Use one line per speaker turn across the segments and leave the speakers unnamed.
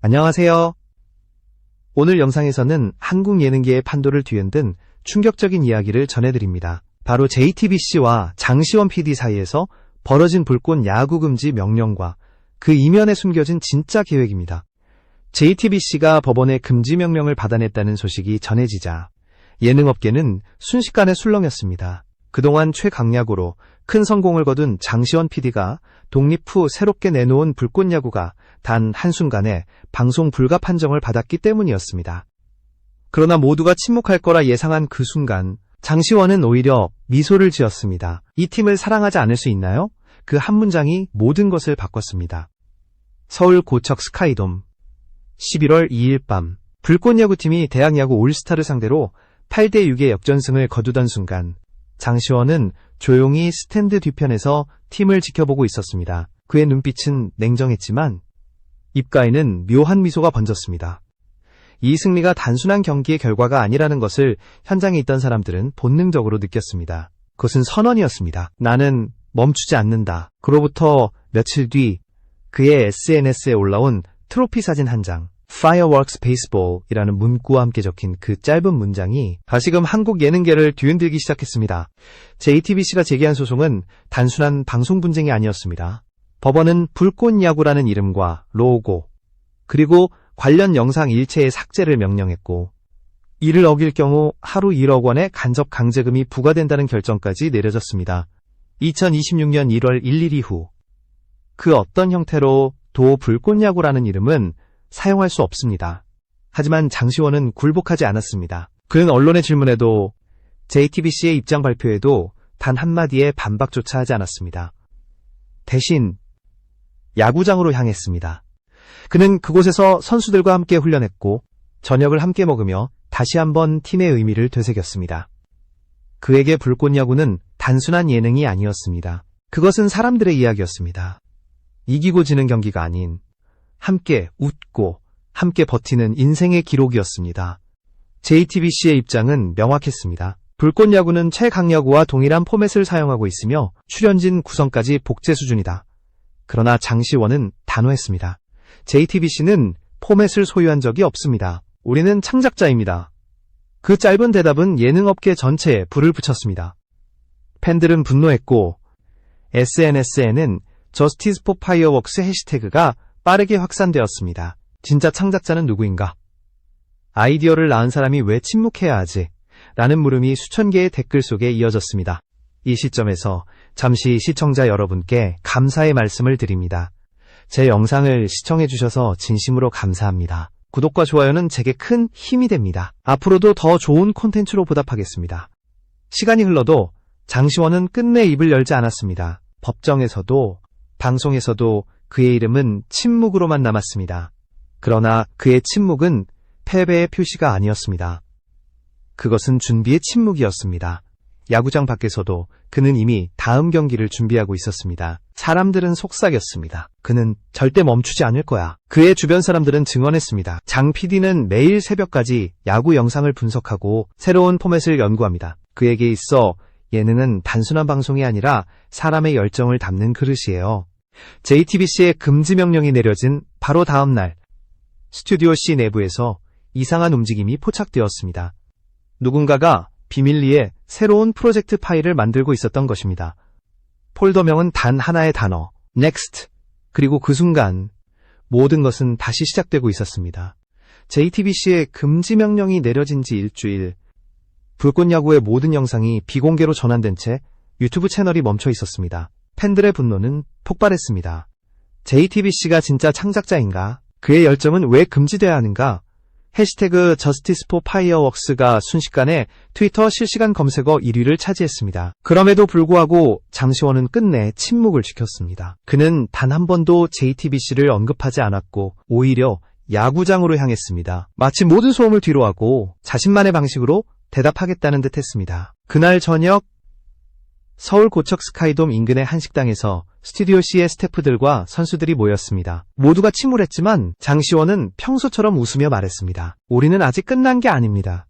안녕하세요. 오늘 영상에서는 한국 예능계의 판도를 뒤흔든 충격적인 이야기를 전해드립니다. 바로 JTBC와 장시원 PD 사이에서 벌어진 불꽃 야구 금지 명령과 그 이면에 숨겨진 진짜 계획입니다. JTBC가 법원의 금지 명령을 받아냈다는 소식이 전해지자 예능업계는 순식간에 술렁였습니다. 그동안 최강야구로 큰 성공을 거둔 장시원 PD가 독립 후 새롭게 내놓은 불꽃 야구가 단 한순간에 방송 불가 판정을 받았기 때문이었습니다. 그러나 모두가 침묵할 거라 예상한 그 순간 장시원은 오히려 미소를 지었습니다. 이 팀을 사랑하지 않을 수 있나요? 그 한 문장이 모든 것을 바꿨습니다. 서울 고척 스카이돔 11월 2일 밤 불꽃야구팀이 대학야구 올스타를 상대로 8대6의 역전승을 거두던 순간 장시원은 조용히 스탠드 뒤편에서 팀을 지켜보고 있었습니다. 그의 눈빛은 냉정했지만 입가에는 묘한 미소가 번졌습니다. 이 승리가 단순한 경기의 결과가 아니라는 것을 현장에 있던 사람들은 본능적으로 느꼈습니다. 그것은 선언이었습니다. 나는 멈추지 않는다. 그로부터 며칠 뒤 그의 SNS에 올라온 트로피 사진 한 장, Fireworks Baseball이라는 문구와 함께 적힌 그 짧은 문장이 다시금 한국 예능계를 뒤흔들기 시작했습니다. JTBC가 제기한 소송은 단순한 방송 분쟁이 아니었습니다. 법원은 불꽃야구라는 이름과 로고, 그리고 관련 영상 일체의 삭제를 명령했고 이를 어길 경우 하루 1억 원의 간접 강제금이 부과된다는 결정까지 내려졌습니다. 2026년 1월 1일 이후 그 어떤 형태로도 불꽃야구라는 이름은 사용할 수 없습니다. 하지만 장시원은 굴복하지 않았습니다. 그는 언론의 질문에도 JTBC의 입장 발표에도 단 한마디의 반박조차 하지 않았습니다. 대신 야구장으로 향했습니다. 그는 그곳에서 선수들과 함께 훈련했고 저녁을 함께 먹으며 다시 한번 팀의 의미를 되새겼습니다. 그에게 불꽃야구는 단순한 예능이 아니었습니다. 그것은 사람들의 이야기였습니다. 이기고 지는 경기가 아닌 함께 웃고 함께 버티는 인생의 기록이었습니다. JTBC의 입장은 명확했습니다. 불꽃야구는 최강야구와 동일한 포맷을 사용하고 있으며 출연진 구성까지 복제 수준이다. 그러나 장시원은 단호했습니다. JTBC는 포맷을 소유한 적이 없습니다. 우리는 창작자입니다. 그 짧은 대답은 예능업계 전체에 불을 붙였습니다. 팬들은 분노했고 SNS에는 Justice for Fireworks 해시태그가 빠르게 확산되었습니다. 진짜 창작자는 누구인가? 아이디어를 낳은 사람이 왜 침묵해야 하지? 라는 물음이 수천 개의 댓글 속에 이어졌습니다. 이 시점에서 잠시 시청자 여러분께 감사의 말씀을 드립니다. 제 영상을 시청해주셔서 진심으로 감사합니다. 구독과 좋아요는 제게 큰 힘이 됩니다. 앞으로도 더 좋은 콘텐츠로 보답하겠습니다. 시간이 흘러도 장시원은 끝내 입을 열지 않았습니다. 법정에서도 방송에서도 그의 이름은 침묵으로만 남았습니다. 그러나 그의 침묵은 패배의 표시가 아니었습니다. 그것은 준비의 침묵이었습니다. 야구장 밖에서도 그는 이미 다음 경기를 준비하고 있었습니다. 사람들은 속삭였습니다. 그는 절대 멈추지 않을 거야. 그의 주변 사람들은 증언했습니다. 장 PD는 매일 새벽까지 야구 영상을 분석하고 새로운 포맷을 연구합니다. 그에게 있어 예능은 단순한 방송이 아니라 사람의 열정을 담는 그릇이에요. JTBC의 금지 명령이 내려진 바로 다음 날 스튜디오 C 내부에서 이상한 움직임이 포착되었습니다. 누군가가 비밀리에 새로운 프로젝트 파일을 만들고 있었던 것입니다. 폴더명은 단 하나의 단어, Next. 그리고 그 순간 모든 것은 다시 시작되고 있었습니다. JTBC의 금지 명령이 내려진 지 일주일, 불꽃야구의 모든 영상이 비공개로 전환된 채 유튜브 채널이 멈춰 있었습니다. 팬들의 분노는 폭발했습니다. JTBC가 진짜 창작자인가? 그의 열정은 왜 금지돼야 하는가? 해시태그 Justice for Fireworks가 순식간에 트위터 실시간 검색어 1위를 차지했습니다. 그럼에도 불구하고 장시원은 끝내 침묵을 지켰습니다. 그는 단 한 번도 JTBC를 언급하지 않았고 오히려 야구장으로 향했습니다. 마치 모든 소음을 뒤로하고 자신만의 방식으로 대답하겠다는 듯 했습니다. 그날 저녁 서울 고척 스카이돔 인근의 한 식당에서 스튜디오 C의 스태프들과 선수들이 모였습니다. 모두가 침울했지만 장시원은 평소처럼 웃으며 말했습니다. 우리는 아직 끝난 게 아닙니다.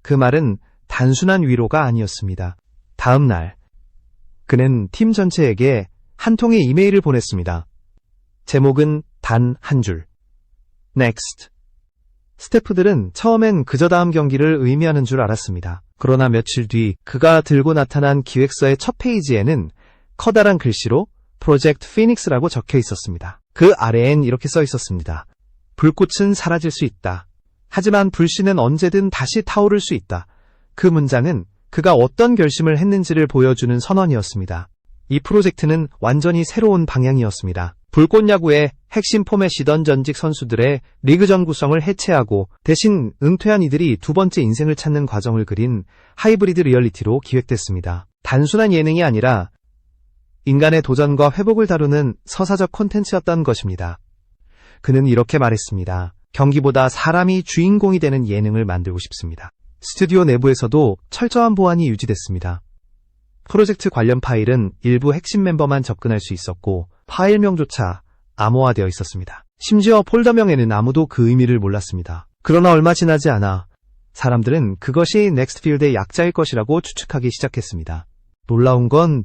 그 말은 단순한 위로가 아니었습니다. 다음 날 그는 팀 전체에게 한 통의 이메일을 보냈습니다. 제목은 단 한 줄. next. 스태프들은 처음엔 그저 다음 경기를 의미하는 줄 알았습니다. 그러나 며칠 뒤 그가 들고 나타난 기획서의 첫 페이지에는 커다란 글씨로 프로젝트 피닉스라고 적혀 있었습니다. 그 아래엔 이렇게 써 있었습니다. 불꽃은 사라질 수 있다. 하지만 불씨는 언제든 다시 타오를 수 있다. 그 문장은 그가 어떤 결심을 했는지를 보여주는 선언이었습니다. 이 프로젝트는 완전히 새로운 방향이었습니다. 불꽃야구의 핵심 포맷이던 전직 선수들의 리그전 구성을 해체하고 대신 은퇴한 이들이 두 번째 인생을 찾는 과정을 그린 하이브리드 리얼리티로 기획됐습니다. 단순한 예능이 아니라 인간의 도전과 회복을 다루는 서사적 콘텐츠였던 것입니다. 그는 이렇게 말했습니다. 경기보다 사람이 주인공이 되는 예능을 만들고 싶습니다. 스튜디오 내부에서도 철저한 보안이 유지됐습니다. 프로젝트 관련 파일은 일부 핵심 멤버만 접근할 수 있었고 파일명조차 암호화되어 있었습니다. 심지어 폴더명에는 아무도 그 의미를 몰랐습니다. 그러나 얼마 지나지 않아 사람들은 그것이 넥스트필드의 약자일 것이라고 추측하기 시작했습니다. 놀라운 건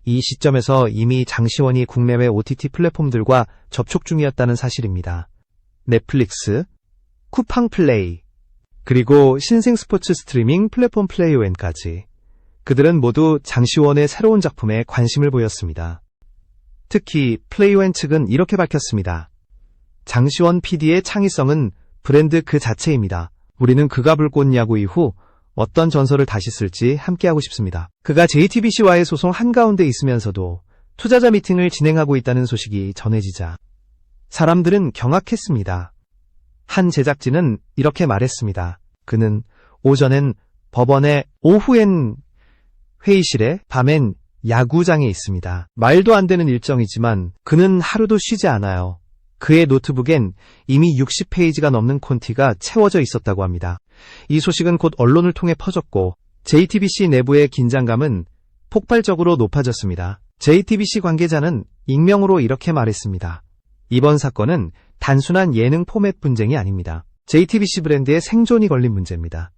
이 시점에서 이미 장시원이 국내외 OTT 플랫폼들과 접촉 중이었다는 사실입니다. 넷플릭스, 쿠팡 플레이, 그리고 신생 스포츠 스트리밍 플랫폼 플레이오엔까지 그들은 모두 장시원의 새로운 작품에 관심을 보였습니다. 특히 플레이오엔 측은 이렇게 밝혔습니다. 장시원 PD의 창의성은 브랜드 그 자체입니다. 우리는 그가 불꽃 야구 이후 어떤 전설을 다시 쓸지 함께하고 싶습니다. 그가 JTBC와의 소송 한가운데 있으면서도 투자자 미팅을 진행하고 있다는 소식이 전해지자 사람들은 경악했습니다. 한 제작진은 이렇게 말했습니다. 그는 오전엔 법원에, 오후엔 회의실에, 밤엔 야구장에 있습니다. 말도 안 되는 일정이지만 그는 하루도 쉬지 않아요. 그의 노트북엔 이미 60페이지가 넘는 콘티가 채워져 있었다고 합니다. 이 소식은 곧 언론을 통해 퍼졌고 JTBC 내부의 긴장감은 폭발적으로 높아졌습니다. JTBC 관계자는 익명으로 이렇게 말했습니다. 이번 사건은 단순한 예능 포맷 분쟁이 아닙니다. JTBC 브랜드의 생존이 걸린 문제입니다.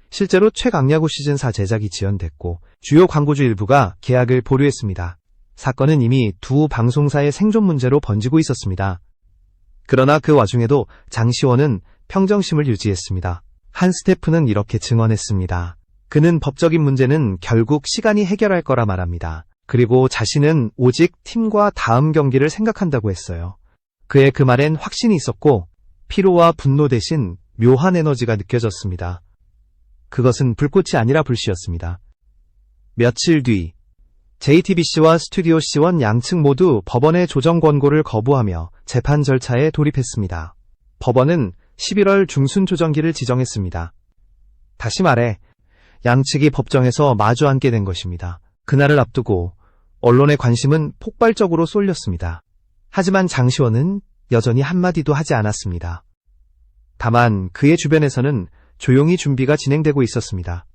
실제로 최강야구 시즌4 제작이 지연됐고 주요 광고주 일부가 계약을 보류했습니다. 사건은 이미 두 방송사의 생존 문제로 번지고 있었습니다. 그러나 그 와중에도 장시원은 평정심을 유지했습니다. 한 스태프는 이렇게 증언했습니다. 그는 법적인 문제는 결국 시간이 해결할 거라 말합니다. 그리고 자신은 오직 팀과 다음 경기를 생각한다고 했어요. 그의 그 말엔 확신이 있었고 피로와 분노 대신 묘한 에너지가 느껴졌습니다. 그것은 불꽃이 아니라 불씨였습니다. 며칠 뒤 JTBC와 스튜디오 C1 양측 모두 법원의 조정 권고를 거부하며 재판 절차에 돌입했습니다. 법원은 11월 중순 조정기를 지정했습니다. 다시 말해 양측이 법정에서 마주 앉게 된 것입니다. 그날을 앞두고 언론의 관심은 폭발적으로 쏠렸습니다. 하지만 장시원은 여전히 한마디도 하지 않았습니다. 다만 그의 주변에서는 조용히 준비가 진행되고 있었습니다.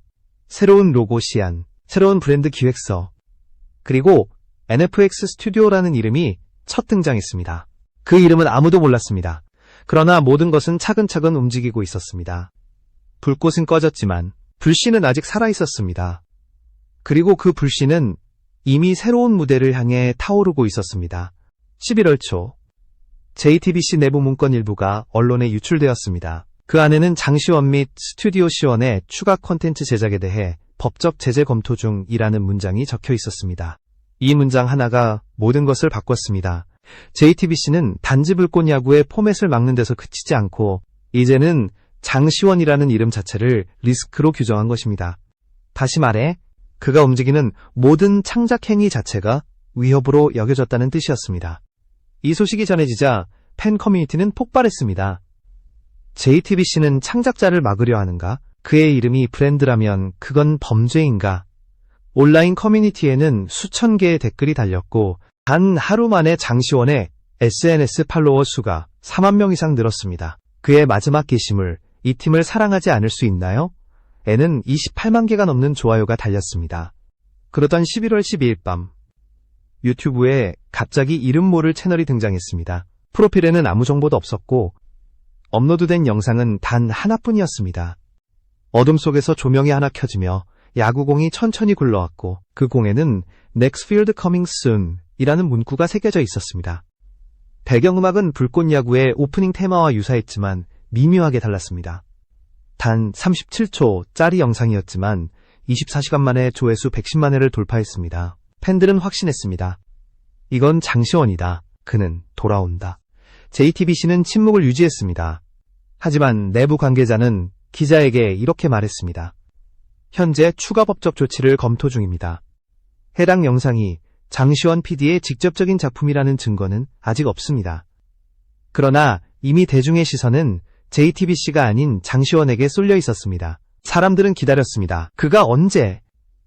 새로운 로고 시안, 새로운 브랜드 기획서, 그리고 NFX 스튜디오라는 이름이 첫 등장했습니다. 그 이름은 아무도 몰랐습니다. 그러나 모든 것은 차근차근 움직이고 있었습니다. 불꽃은 꺼졌지만 불씨는 아직 살아있었습니다. 그리고 그 불씨는 이미 새로운 무대를 향해 타오르고 있었습니다. 11월 초 JTBC 내부 문건 일부가 언론에 유출되었습니다. 그 안에는 장시원 및 스튜디오 C1의 추가 콘텐츠 제작에 대해 법적 제재 검토 중이라는 문장이 적혀 있었습니다. 이 문장 하나가 모든 것을 바꿨습니다. JTBC는 단지 불꽃 야구의 포맷을 막는 데서 그치지 않고 이제는 장시원이라는 이름 자체를 리스크로 규정한 것입니다. 다시 말해 그가 움직이는 모든 창작 행위 자체가 위협으로 여겨졌다는 뜻이었습니다. 이 소식이 전해지자 팬 커뮤니티는 폭발했습니다. JTBC는 창작자를 막으려 하는가? 그의 이름이 브랜드라면 그건 범죄인가? 온라인 커뮤니티에는 수천 개의 댓글이 달렸고 단 하루 만에 장시원의 SNS 팔로워 수가 4만 명 이상 늘었습니다. 그의 마지막 게시물, 이 팀을 사랑하지 않을 수 있나요? 에는 28만 개가 넘는 좋아요가 달렸습니다. 그러던 11월 12일 밤 유튜브에 갑자기 이름 모를 채널이 등장했습니다. 프로필에는 아무 정보도 없었고 업로드된 영상은 단 하나뿐이었습니다. 어둠 속에서 조명이 하나 켜지며 야구공이 천천히 굴러왔고 그 공에는 Next Field Coming Soon 이라는 문구가 새겨져 있었습니다. 배경음악은 불꽃야구의 오프닝 테마와 유사했지만 미묘하게 달랐습니다. 단 37초짜리 영상이었지만 24시간 만에 조회수 110만 회를 돌파했습니다. 팬들은 확신했습니다. 이건 장시원이다. 그는 돌아온다. JTBC는 침묵을 유지했습니다. 하지만 내부 관계자는 기자에게 이렇게 말했습니다. 현재 추가 법적 조치를 검토 중입니다. 해당 영상이 장시원 PD의 직접적인 작품이라는 증거는 아직 없습니다. 그러나 이미 대중의 시선은 JTBC가 아닌 장시원에게 쏠려 있었습니다. 사람들은 기다렸습니다. 그가 언제,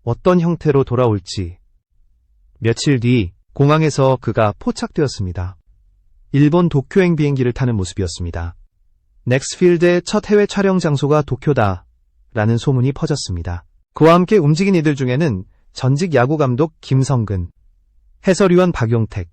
어떤 형태로 돌아올지. 며칠 뒤 공항에서 그가 포착되었습니다. 일본 도쿄행 비행기를 타는 모습이었습니다. 넥스필드의 첫 해외 촬영 장소가 도쿄다 라는 소문이 퍼졌습니다. 그와 함께 움직인 이들 중에는 전직 야구 감독 김성근, 해설위원 박용택,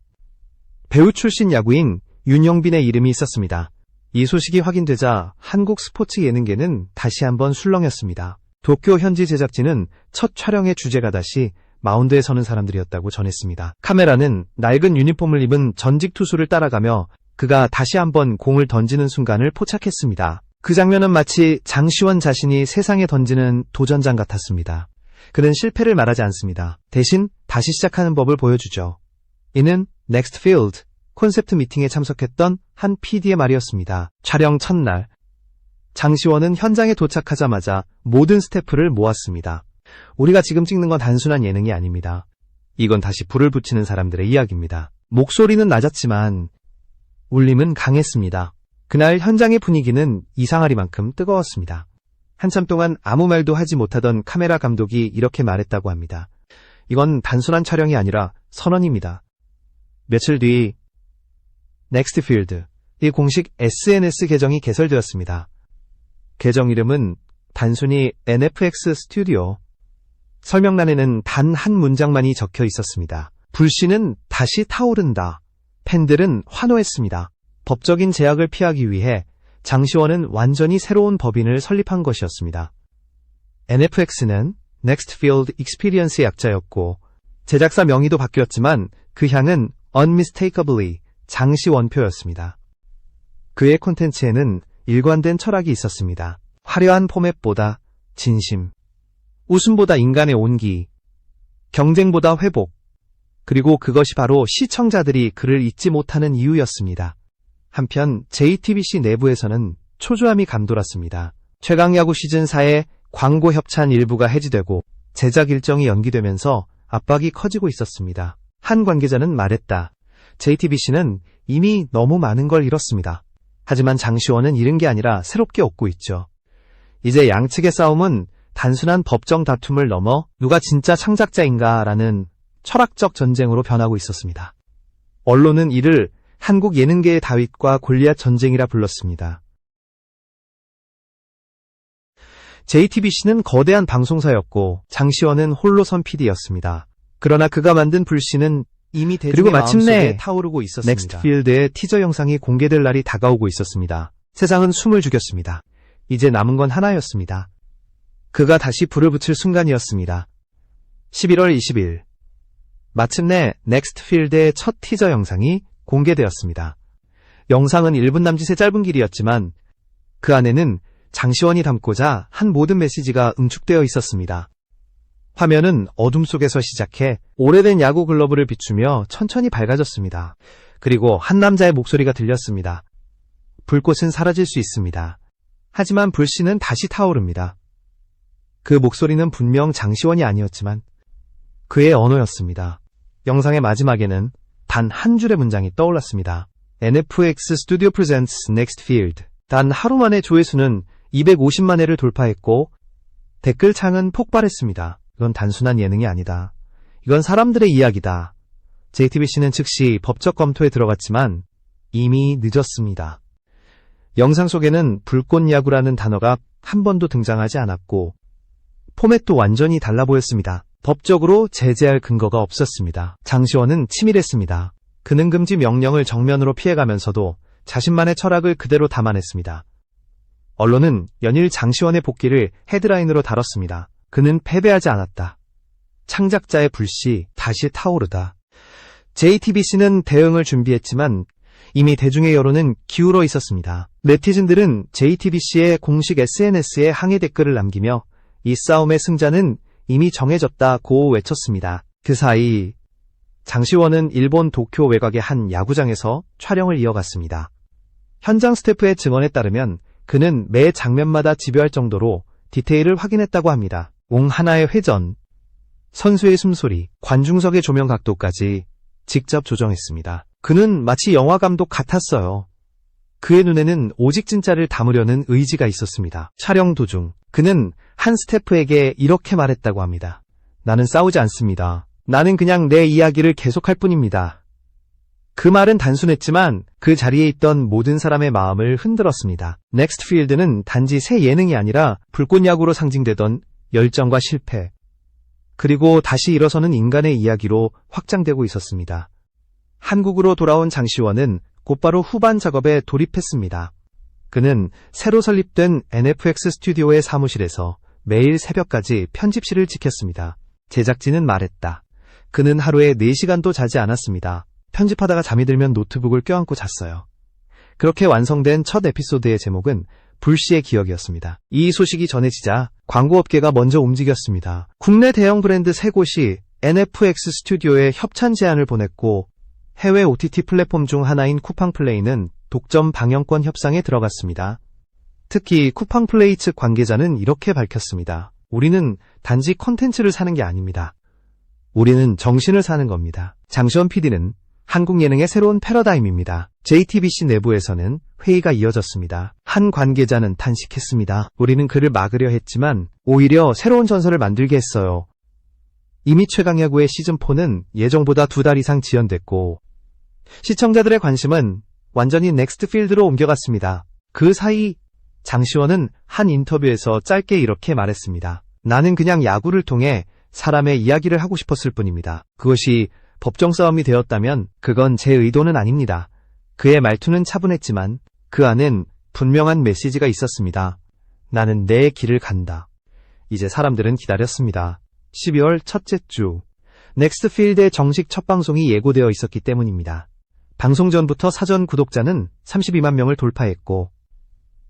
배우 출신 야구인 윤영빈의 이름이 있었습니다. 이 소식이 확인되자 한국 스포츠 예능계는 다시 한번 술렁였습니다. 도쿄 현지 제작진은 첫 촬영의 주제가 다시 마운드에 서는 사람들이었다고 전했습니다. 카메라는 낡은 유니폼을 입은 전직 투수를 따라가며 그가 다시 한번 공을 던지는 순간을 포착했습니다. 그 장면은 마치 장시원 자신이 세상에 던지는 도전장 같았습니다. 그는 실패를 말하지 않습니다. 대신 다시 시작하는 법을 보여주죠. 이는 넥스트 필드 콘셉트 미팅에 참석했던 한 PD의 말이었습니다. 촬영 첫날, 장시원은 현장에 도착하자마자 모든 스태프를 모았습니다. 우리가 지금 찍는 건 단순한 예능이 아닙니다. 이건 다시 불을 붙이는 사람들의 이야기입니다. 목소리는 낮았지만 울림은 강했습니다. 그날 현장의 분위기는 이상하리만큼 뜨거웠습니다. 한참 동안 아무 말도 하지 못하던 카메라 감독이 이렇게 말했다고 합니다. 이건 단순한 촬영이 아니라 선언입니다. 며칠 뒤 넥스트 필드, 이 공식 SNS 계정이 개설되었습니다. 계정 이름은 단순히 NFX 스튜디오. 설명란에는 단 한 문장만이 적혀 있었습니다. 불씨는 다시 타오른다. 팬들은 환호했습니다. 법적인 제약을 피하기 위해 장시원은 완전히 새로운 법인을 설립한 것이었습니다. NFX는 Next Field Experience의 약자였고 제작사 명의도 바뀌었지만 그 향은 unmistakably 장시원표였습니다. 그의 콘텐츠에는 일관된 철학이 있었습니다. 화려한 포맷보다 진심, 웃음보다 인간의 온기, 경쟁보다 회복, 그리고 그것이 바로 시청자들이 그를 잊지 못하는 이유였습니다. 한편 JTBC 내부에서는 초조함이 감돌았습니다. 최강야구 시즌4의 광고 협찬 일부가 해지되고 제작 일정이 연기되면서 압박이 커지고 있었습니다. 한 관계자는 말했다. JTBC는 이미 너무 많은 걸 잃었습니다. 하지만 장시원은 잃은 게 아니라 새롭게 얻고 있죠. 이제 양측의 싸움은 단순한 법정 다툼을 넘어 누가 진짜 창작자인가라는 철학적 전쟁으로 변하고 있었습니다. 언론은 이를 한국 예능계의 다윗과 골리앗 전쟁이라 불렀습니다. JTBC는 거대한 방송사였고 장시원은 홀로선 PD였습니다. 그러나 그가 만든 불씨는 이미 대중의 마음속에 타오르고 있었습니다. 넥스트필드의 티저 영상이 공개될 날이 다가오고 있었습니다. 세상은 숨을 죽였습니다. 이제 남은 건 하나였습니다. 그가 다시 불을 붙일 순간이었습니다. 11월 20일 마침내 넥스트필드의 첫 티저 영상이 공개되었습니다. 영상은 1분 남짓의 짧은 길이었지만 그 안에는 장시원이 담고자 한 모든 메시지가 응축되어 있었습니다. 화면은 어둠 속에서 시작해 오래된 야구 글러브를 비추며 천천히 밝아졌습니다. 그리고 한 남자의 목소리가 들렸습니다. 불꽃은 사라질 수 있습니다. 하지만 불씨는 다시 타오릅니다. 그 목소리는 분명 장시원이 아니었지만 그의 언어였습니다. 영상의 마지막에는 단 한 줄의 문장이 떠올랐습니다. NFX Studio Presents Next Field. 단 하루 만에 조회수는 250만 회를 돌파했고 댓글창은 폭발했습니다. 이건 단순한 예능이 아니다. 이건 사람들의 이야기다. JTBC는 즉시 법적 검토에 들어갔지만 이미 늦었습니다. 영상 속에는 불꽃야구라는 단어가 한 번도 등장하지 않았고 포맷도 완전히 달라 보였습니다. 법적으로 제재할 근거가 없었습니다. 장시원은 치밀했습니다. 그는 금지 명령을 정면으로 피해가면서도 자신만의 철학을 그대로 담아냈습니다. 언론은 연일 장시원의 복귀를 헤드라인으로 다뤘습니다. 그는 패배하지 않았다. 창작자의 불씨 다시 타오르다. JTBC는 대응을 준비했지만 이미 대중의 여론은 기울어 있었습니다. 네티즌들은 JTBC의 공식 SNS에 항해 댓글을 남기며 이 싸움의 승자는 이미 정해졌다고 외쳤습니다. 그 사이 장시원은 일본 도쿄 외곽의 한 야구장에서 촬영을 이어갔습니다. 현장 스태프의 증언에 따르면 그는 매 장면마다 집요할 정도로 디테일을 확인했다고 합니다. 공 하나의 회전, 선수의 숨소리, 관중석의 조명 각도까지 직접 조정했습니다. 그는 마치 영화 감독 같았어요. 그의 눈에는 오직 진짜를 담으려는 의지가 있었습니다. 촬영 도중 그는 한 스태프에게 이렇게 말했다고 합니다. 나는 싸우지 않습니다. 나는 그냥 내 이야기를 계속할 뿐입니다. 그 말은 단순했지만 그 자리에 있던 모든 사람의 마음을 흔들었습니다. 넥스트 필드는 단지 새 예능이 아니라 불꽃 야구로 상징되던 열정과 실패, 그리고 다시 일어서는 인간의 이야기로 확장되고 있었습니다. 한국으로 돌아온 장시원은 곧바로 후반 작업에 돌입했습니다. 그는 새로 설립된 NFX 스튜디오의 사무실에서 매일 새벽까지 편집실을 지켰습니다. 제작진은 말했다. 그는 하루에 4시간도 자지 않았습니다. 편집하다가 잠이 들면 노트북을 껴안고 잤어요. 그렇게 완성된 첫 에피소드의 제목은 불씨의 기억이었습니다. 이 소식이 전해지자 광고업계가 먼저 움직였습니다. 국내 대형 브랜드 3곳이 NFX 스튜디오에 협찬 제안을 보냈고 해외 OTT 플랫폼 중 하나인 쿠팡플레이는 독점 방영권 협상에 들어갔습니다. 특히 쿠팡플레이 측 관계자는 이렇게 밝혔습니다. 우리는 단지 콘텐츠를 사는 게 아닙니다. 우리는 정신을 사는 겁니다. 장시원 PD는 한국 예능의 새로운 패러다임입니다. JTBC 내부에서는 회의가 이어졌습니다. 한 관계자는 탄식했습니다. 우리는 그를 막으려 했지만 오히려 새로운 전설을 만들게 했어요. 이미 최강야구의 시즌4는 예정보다 2달 이상 지연됐고 시청자들의 관심은 완전히 넥스트 필드로 옮겨갔습니다. 그 사이 장시원은 한 인터뷰에서 짧게 이렇게 말했습니다. 나는 그냥 야구를 통해 사람의 이야기를 하고 싶었을 뿐입니다. 그것이 법정 싸움이 되었다면 그건 제 의도는 아닙니다. 그의 말투는 차분했지만 그 안엔 분명한 메시지가 있었습니다. 나는 내 길을 간다. 이제 사람들은 기다렸습니다. 12월 첫째 주 넥스트 필드의 정식 첫 방송이 예고되어 있었기 때문입니다. 방송 전부터 사전 구독자는 32만 명을 돌파했고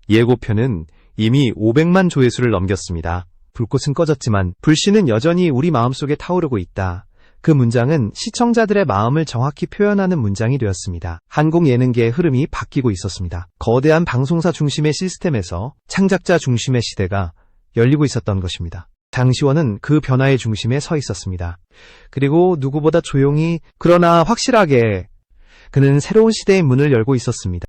예고편은 이미 500만 조회수를 넘겼습니다. 불꽃은 꺼졌지만 불씨는 여전히 우리 마음속에 타오르고 있다. 그 문장은 시청자들의 마음을 정확히 표현하는 문장이 되었습니다. 한국 예능계의 흐름이 바뀌고 있었습니다. 거대한 방송사 중심의 시스템에서 창작자 중심의 시대가 열리고 있었던 것입니다. 장시원은 그 변화의 중심에 서 있었습니다. 그리고 누구보다 조용히 그러나 확실하게 그는 새로운 시대의 문을 열고 있었습니다.